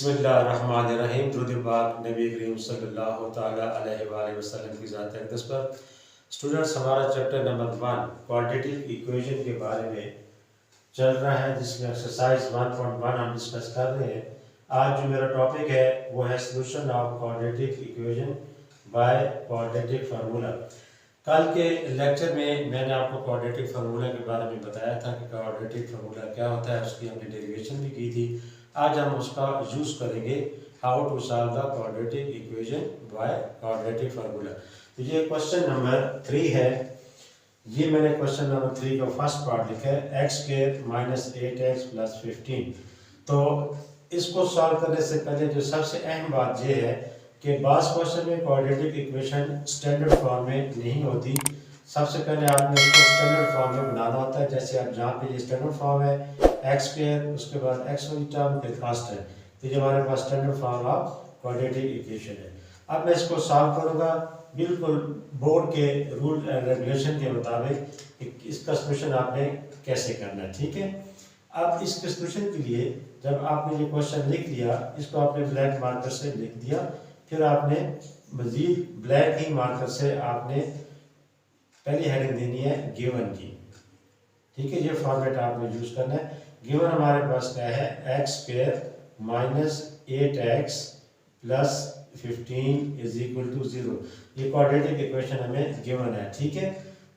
बिस्मिल्लाहिर्रहमानिर्रहीम। दुरूद पाक नबी करीम सल्लल्लाहु तआला अलैहि वसल्लम की ज़ात अक़दस पर। स्टूडेंट्स, हमारा चैप्टर नंबर 1 क्वाड्रेटिक इक्वेशन के बारे में चल रहा है, जिसमें एक्सरसाइज 1.1 हम डिस्कस कर रहे हैं। आज जो मेरा टॉपिक है वो है solution of quadratic equation by quadratic formula. कल के लेक्चर में मैंने आपको क्वाड्रेटिक फार्मूला के बारे में बताया था कि क्वाड्रेटिक फार्मूला क्या होता है, उसकी हमने डेरिवेशन भी की थी। आज हम उसका यूज़ करेंगे how to solve the quadratic equation by quadratic formula. तो ये क्वेश्चन नंबर 3 है। ये मैंने क्वेश्चन नंबर 3 का फर्स्ट पार्ट लिखा है, x square minus 8x plus 15। तो इसको सॉल्व करने से पहले जो सबसे अहम बात यह है कि बास क्वेश्चन में क्वाड्रेटिक इक्वेशन स्टैंडर्ड फॉर्म में नहीं होती। सबसे पहले आपने इसको स्टैंडर्ड फॉर्म में बनाना होता है। जैसे आप जहाँ पे ये स्टैंडर्ड फॉर्म है एक्स स्क्वायर, उसके बाद एक्स वाली टर्म फिर कांस्टेंट, तो ये हमारे पास standard form of quadratic equation है। अब मैं इसको सॉल्व करूँगा बिल्कुल बोर्ड के रूल एंड रेगुलेशन के मुताबिक। इसका सोल्यूशन आपने कैसे करना है, ठीक है। अब इसके सोल्यूशन के लिए जब आपने ये क्वेश्चन लिख लिया, इसको आपने ब्लैक मार्कर से लिख दिया, फिर आपने मजीद ब्लैक ही मार्कर से आपने पहली हेडिंग देनी है गिवन की, ठीक है। ये फॉर्मेट आपने यूज करना है। गिवन हमारे पास क्या है, x square minus 8x plus 15 is equal to 0। ये क्वाड्रेटिक इक्वेशन हमें गिवन है, ठीक है।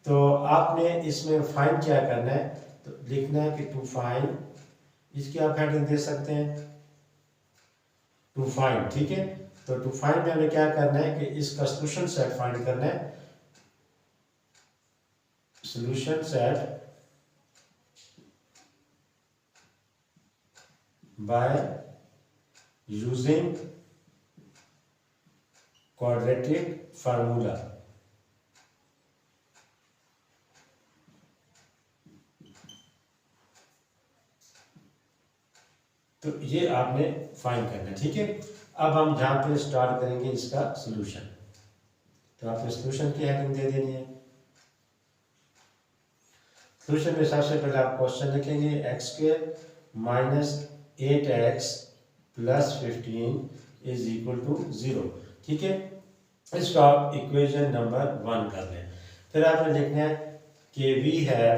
तो आपने इसमें फाइंड क्या करना है, तो लिखना है कि टू फाइंड, इसकी आप हेडिंग दे सकते हैं टू फाइंड, ठीक है। तो टू फाइंड में हमें क्या करना है कि इसका सोल्यूशन सेट फाइंड करना है। Solution set by using quadratic formula। तो ये आपने फाइंड करना है, ठीक है। अब हम जहां पे स्टार्ट करेंगे इसका सॉल्यूशन, तो आपने सॉल्यूशन की हेडिंग दे देनी है। सॉल्यूशन में सबसे पहले आप क्वेश्चन लिखेंगे x square minus 8x plus 15 is equal to 0, ठीक है। इसको आप इक्वेशन नंबर 1 कर लें। फिर आपने लिखना है कि we have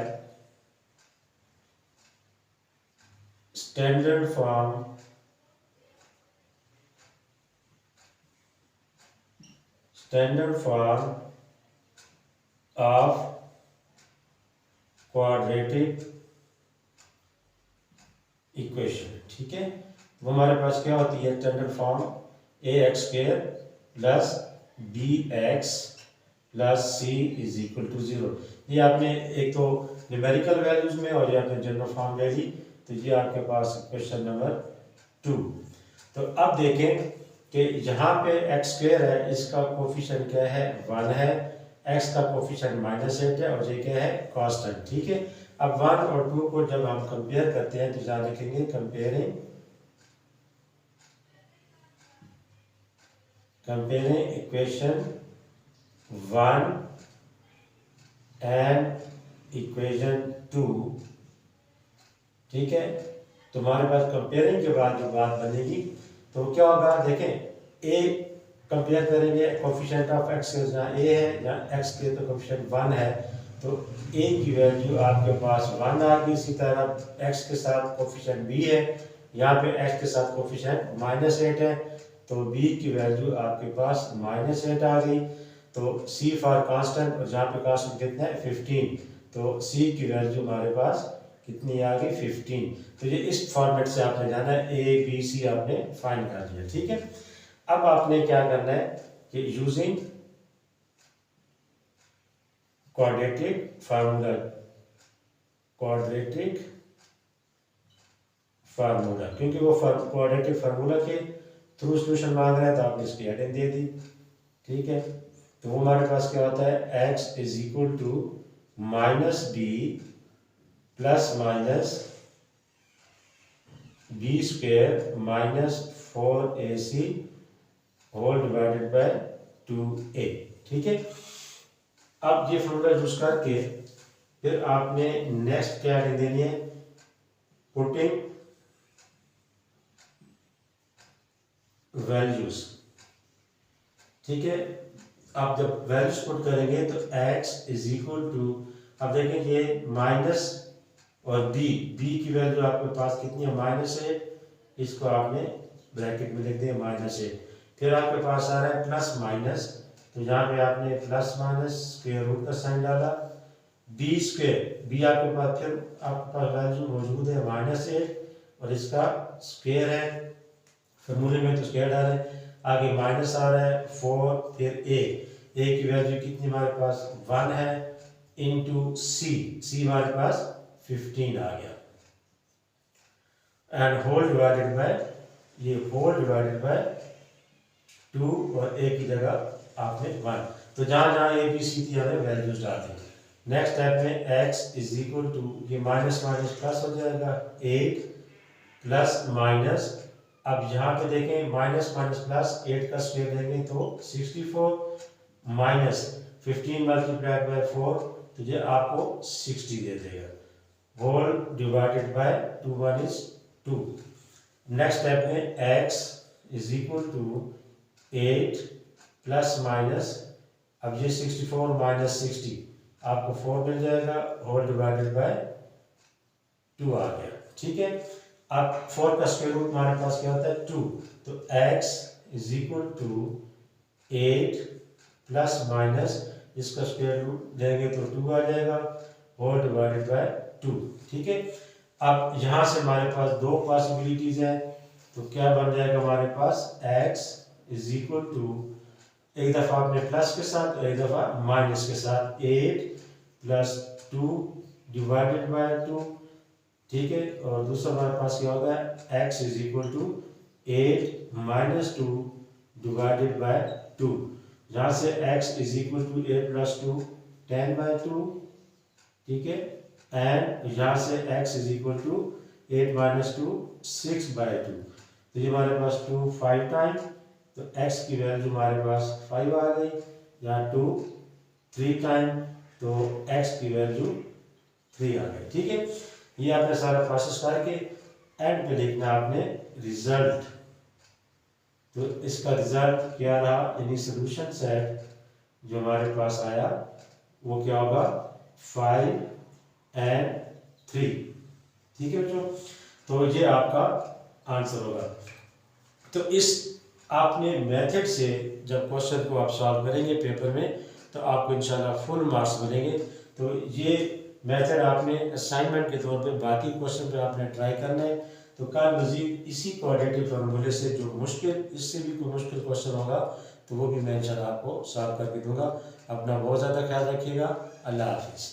standard form of quadratic equation, ठीक है। वो हमारे पास क्या होती है, standard form ax square plus bx plus c is equal to 0। ये आपने एक तो न्यूमेरिकल वैल्यूज में और ये आपने जनरल फॉर्म ले ली, तो ये आपके पास क्वेश्चन नंबर 2। तो अब देखें कि यहाँ पे एक्स स्क्वायर है, इसका कोफिशिएंट क्या है, 1 है। एक्स का कोफिशिएंट -8 है और ये क्या है, कांस्टेंट, ठीक है। अब 1 और 2 को जब हम कंपेयर करते हैं तो यहाँ लिखेंगे कंपेयरिंग इक्वेशन 1 एंड इक्वेशन 2, ठीक है। तुम्हारे पास कंपेयरिंग के बाद जो बात बनेगी तो क्या होगा, देखें ए कंपेयर करेंगे कोफिशिएंट ऑफ एक्स के, जहाँ ए है जहाँ एक्स के तो कोफिशिएंट 1 है, तो ए की वैल्यू आपके पास 1 आ गई। इसी तरह एक्स के साथ कोफिशिएंट बी है, यहाँ पे एक्स के साथ कोफिशिएंट -8 है, तो बी की वैल्यू आपके पास -8 आ गई। तो सी फॉर कांस्टेंट, और जहाँ पे कांस्टेंट कितना है 15, तो सी की वैल्यू हमारे पास कितनी आ गई 15। तो ये इस फॉर्मेट से आपने जाना है, ए बी सी आपने फाइंड कर लिया, ठीक है। अब आपने क्या करना है कि यूजिंग क्वाड्रेटिक फार्मूला, क्योंकि वो क्वाड्रेटिक फार्मूला के थ्रू सोल्यूशन मांग रहा है तो आपने इसकी हेडिंग दे दी, ठीक है। तो वो हमारे पास क्या होता है, x is equal to minus b plus minus b square minus 4ac whole divided by 2a, ठीक है। अब ये फॉर्मूला यूज करके फिर आपने नेक्स्ट क्या देनी है, पुटिंग वैल्यूज, ठीक है। आप जब वैल्यूज पुट करेंगे तो x इज इक्वल टू, अब देखें ये माइनस और b की वैल्यू आपके पास कितनी है, -8, इसको आपने ब्रैकेट में लिख दिया -8। फिर आपके पास आ रहा है प्लस माइनस, तो यहाँ पे आपने प्लस माइनस स्क्वायर रूट का साइन डाला, b स्क्वायर, b आपके पास फिर आपके पास वैल्यू मौजूद है -8 और इसका स्क्वायर है, फॉर्मूले में तो स्क्वायर डालें, आगे माइनस आ रहा है 4, फिर a की वैल्यू कितनी हमारे पास 1 है, इंटू c हमारे पास 15 आ गया, एंड होल डिवाइडेड बाय, ये होल डिवाइडेड बाय 2 और a की जगह आपने 1, तो जहाँ जहाँ a b c थी हमें वैल्यूज डाल दी। नेक्स्ट स्टेप में x इज इक्वल टू, ये माइनस माइनस प्लस हो जाएगा, 8 प्लस माइनस, अब यहाँ पे देखें माइनस माइनस प्लस 8 का स्क्वायर देंगे तो 64 माइनस 15 मल्टीप्लाइड बाय 4, तो ये आपको 60 दे देगा, whole divided by 2 1 is 2। Next step में x is equal to 8 plus minus, अब ये 64 माइनस 60 आपको 4 मिल जाएगा, होल डिवाइडेड बाय 2 आ गया, ठीक है। अब 4 का स्क्वायर रूट हमारे पास क्या होता है 2, तो x is equal to 8 plus minus, इसका स्क्वायर रूट लेंगे तो 2 आ जाएगा, होल डिवाइडेड बाय 2, ठीक है। अब यहाँ से हमारे पास दो पॉसिबिलिटीज हैं, तो क्या बन जाएगा हमारे पास x इज इक्वल टू, एक दफ़ा आपने प्लस के साथ और एक दफ़ा माइनस के साथ, 8 प्लस 2 डिवाइडेड बाय 2, ठीक है, और दूसरा हमारे पास क्या होगा x is equal to 8 minus 2 divided by 2, यहाँ से x is equal to 8 plus 2 10 by 2, ठीक है, एंड यहाँ से x is equal to 8 minus 2 6 by 2, तो ये हमारे पास 2 5 टाइम, तो x की वैल्यू हमारे पास 5 आ गई, यहाँ 2 3 टाइम, तो x की वैल्यू 3 आ गई, ठीक है। ये आपने सारा प्रोसेस करके एंड पे लिखना आपने रिजल्ट, तो इसका रिजल्ट क्या रहा, यानी सोल्यूशन सेट जो हमारे पास आया वो क्या होगा 5 and 3, ठीक है बच्चों, तो ये आपका आंसर होगा। तो इस आपने मेथड से जब क्वेश्चन को आप सॉल्व करेंगे पेपर में तो आपको इंशाल्लाह फुल मार्क्स मिलेंगे। तो ये मेथड आपने असाइनमेंट के तौर पे बाकी क्वेश्चन पे आपने ट्राई करना है। तो कल मज़ीद इसी क्वाड्रेटिक फॉर्मूले से जो मुश्किल, इससे भी कोई मुश्किल क्वेश्चन होगा तो वो भी मैं इंशाल्लाह आपको सॉल्व करके दूंगा। अपना बहुत ज़्यादा ख्याल रखिएगा। अल्लाह हाफिज़।